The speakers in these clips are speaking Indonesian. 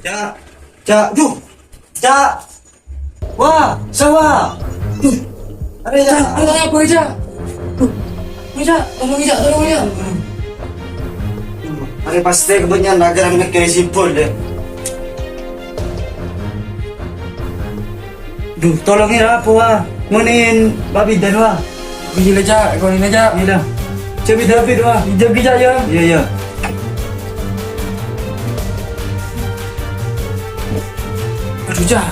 Cak, cak, duh, cak, wah, sawah, duh, ada cak, Ada apa aja? Tolong aja. ada pasti kebanyakan agar ambil kayak sipol deh. Duh, tolongin apa wah, munin babi dan wah, Gila aja, ikonin aja. gila, coba David wah, Jaga ya. iya iya, Aduh ja,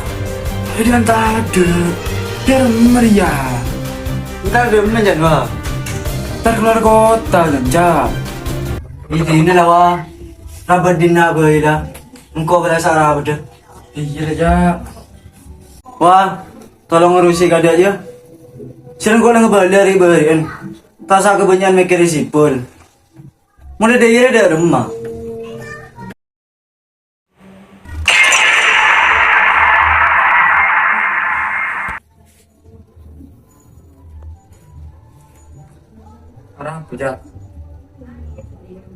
kalian tak ada. Biar meriah. kita udah menanjat wah, Ntar keluar kota dan ja. ini lah wah, rabadin apa ida, engkau berasa rabad deh. Iya aja. Wah, tolong ngurusi kada aja. Sering kau ngebalik dari barian. Tasa kebanyakan mikir sipol. Mulai dari ada rumah. Orang puja.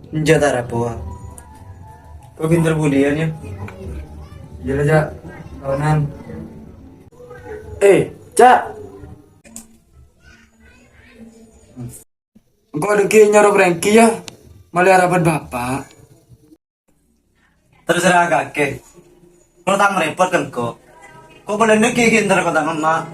Njata rapo. Kau pinter budian ya. Iya aja. Kawanan. Cak. Engkau ada ki nyarok rengki ya. Malah rapat bapak. Terserah kakek. Kau tak merepot kan kau. Kau boleh nuki kinter kau tak emak.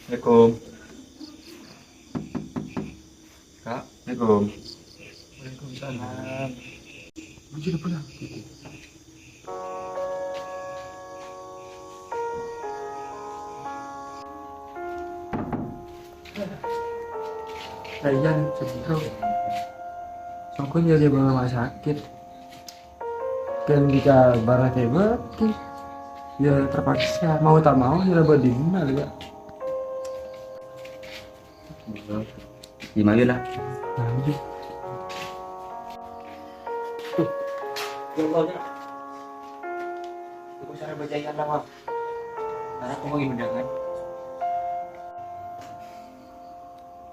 Assalamualaikum. Kak, Assalamualaikum. Waalaikumsalam. Bujur pula. Kalian sebelum songkonya dia bawa rumah sakit. Kan kita barang kayak ya terpaksa mau tak mau ya berdina juga. Gimana lah? Lanjut. Aku cara berjaya nama. Karena aku mau undangan.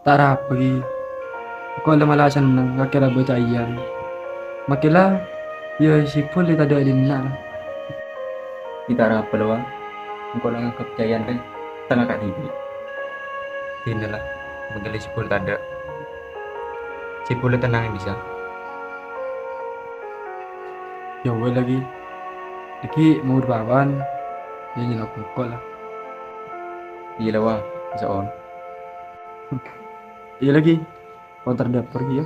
Tara pergi. Aku ada malasan ng kakira betayan. Makila ya si Pul tadi ada na. Kita harap peluang. Engkau lang kepercayaan kan? Tengah kat TV. Tidak lah. Mungkin si Pul tak ada. Si Pul tenang yang bisa. Ya weh lagi. Iki mau berbawan. Ya nyelok kok lah. Iya lah wah. Bisa on. Iya lagi. Kau terdapat pergi ya.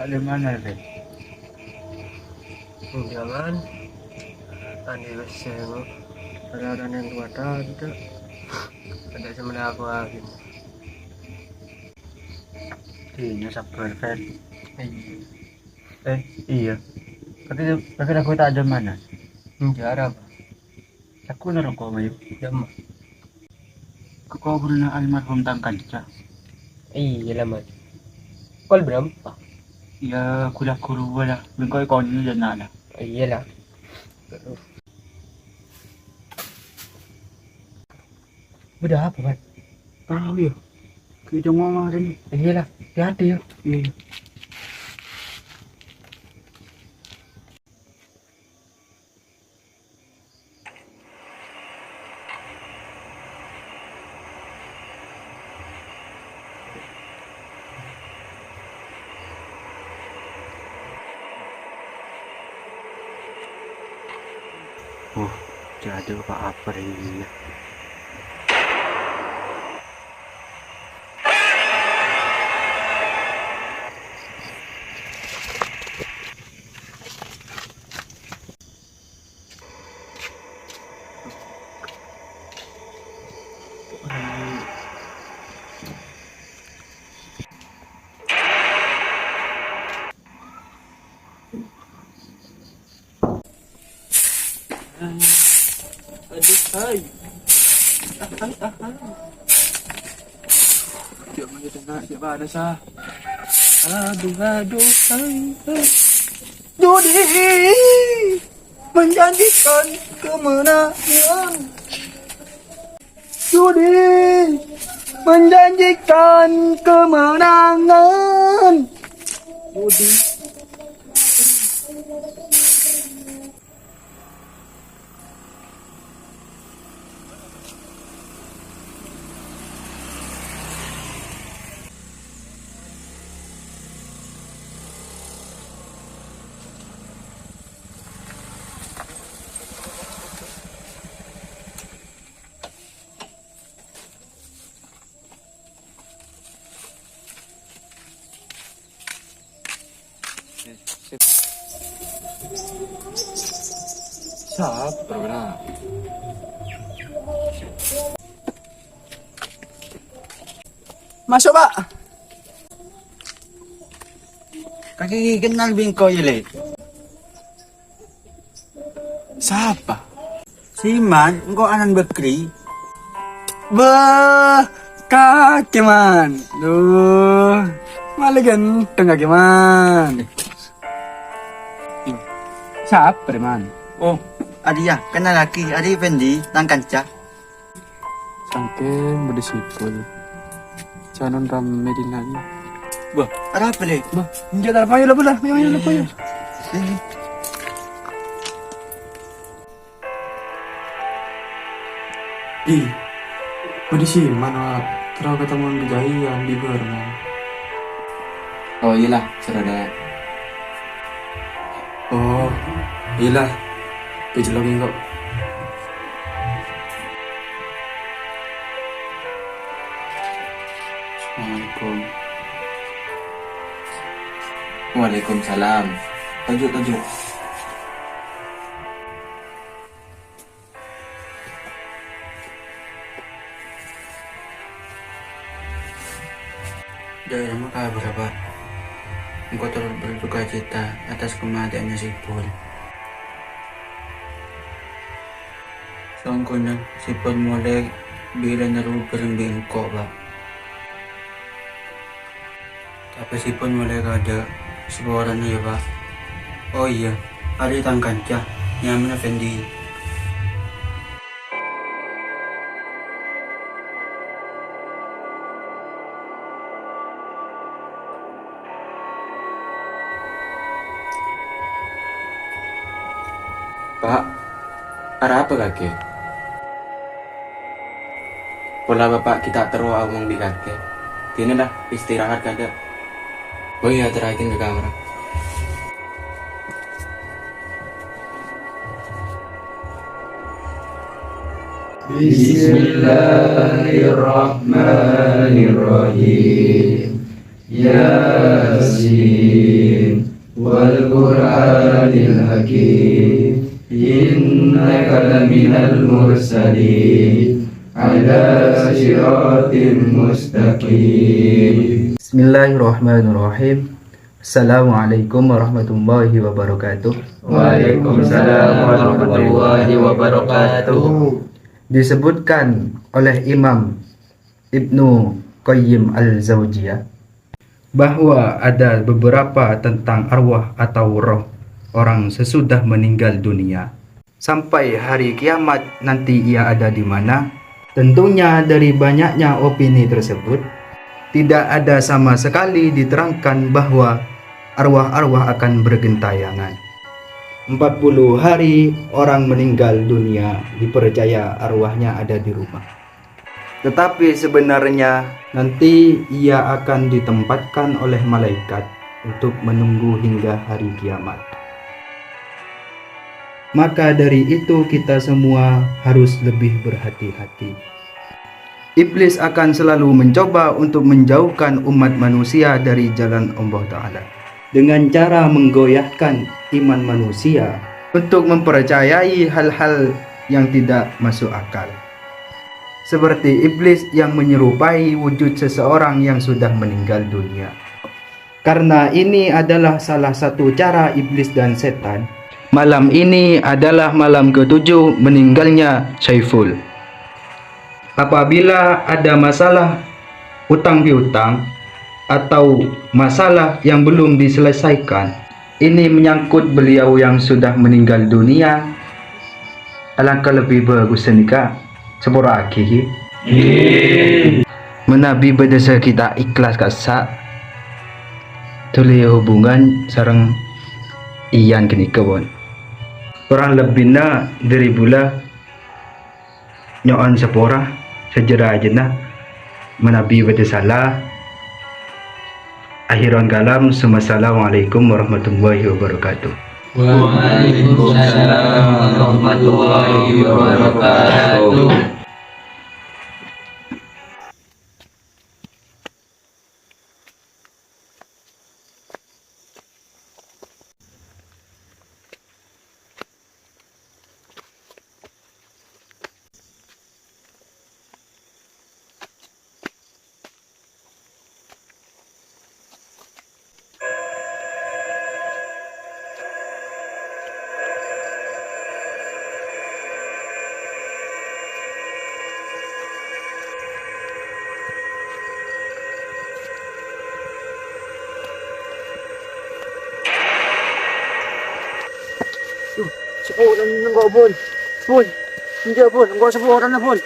Tak ada mana deh. Jangan tadi bersama ada yang tua tidak ada sebenarnya aku lagi Iya sabar Fer. eh Iya. Tapi aku tak ada mana. jarang Aku naroko mayu. jam Kau berenang almarhum tangkan cah. Iyalah man. Kau berapa? Ya, kulah kuruwa lah. Bingkoy kon ni dan nana. Iyalah. Udah apa man? Tahu ya. Kita ngomong tadi. Iyalah. Hati-hati ya. Iya. Tidak ada apa-apa ini. Aduh, hai. Jangan kita nak siapa ada sah. Aduh, hai. Judi menjanjikan kemenangan. Judi menjanjikan kemenangan. Judi. Siapa benar? Masuk, Pak. Kaki kenal bingkoy le. Siapa? Siman, engkau anan bekri. Bah, kaki man. Duh, malah ganteng kaki man. Siapa man? Oh, adi ya, kenal laki, adi Fendi, nang kanca. Sangking berdisipul. Canon ram medinanya. Bah, ada apa le? Bah, enggak ada payo lah pula. Payo lah payo. Di, kondisi mana terlalu ketemu kejadian di Burma. Oh iyalah, saudara. Oh, iyalah. Kejelogin kok. Assalamualaikum. Waalaikumsalam. Tajuk. Dari maka berapa? Engkau turut berduka cita atas kematiannya Sipul. Sangkonya Sipul mulai bila naruh berembing kok, Pak. Tapi Sipul mulai ada sebuah orang ya, Pak. Oh iya, ada tang kanca, nyaman Fendi. Pak, ada apa kakek? Pola bapak kita terus ngomong di kakek. Ini dah istirahat kada. Oh iya, terakhir ke kamar. Bismillahirrahmanirrahim. Yasin wal Qur'anil Hakim. Innaka laminal mursalin ala siratim mustaqim. Bismillahirrahmanirrahim. Assalamualaikum warahmatullahi wabarakatuh. Waalaikumsalam warahmatullahi wabarakatuh. Disebutkan oleh Imam Ibnu Qayyim al-Zawjiyah bahwa ada beberapa tentang arwah atau roh orang sesudah meninggal dunia. Sampai hari kiamat nanti ia ada di mana? Tentunya dari banyaknya opini tersebut, tidak ada sama sekali diterangkan bahwa arwah-arwah akan bergentayangan. 40 hari orang meninggal dunia dipercaya arwahnya ada di rumah. Tetapi sebenarnya nanti ia akan ditempatkan oleh malaikat untuk menunggu hingga hari kiamat. Maka dari itu kita semua harus lebih berhati-hati. Iblis akan selalu mencoba untuk menjauhkan umat manusia dari jalan Allah Ta'ala dengan cara menggoyahkan iman manusia untuk mempercayai hal-hal yang tidak masuk akal. Seperti iblis yang menyerupai wujud seseorang yang sudah meninggal dunia. Karena ini adalah salah satu cara iblis dan setan. Malam ini adalah malam ke-7 meninggalnya Saiful. Apabila ada masalah utang piutang atau masalah yang belum diselesaikan, ini menyangkut beliau yang sudah meninggal dunia, alangkah lebih bagus nikah sepura akhir. Menabi berdasa kita ikhlas kasak tulis hubungan sareng iyan kini kebon. Kurang lebihnya dari bula nyoan sepora sejarah aja nah menabi bersalah. Akhiran kalam, Assalamualaikum warahmatullahi wabarakatuh. Waalaikumsalam warahmatullahi wabarakatuh. Sepuran ng gobon. Pun. Hindi pun. Ang sepuran na pun.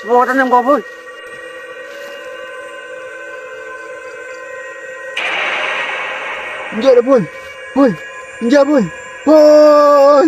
Sepuran ng gobon. Hindi na pun. Pun. Hindi pun. Pun.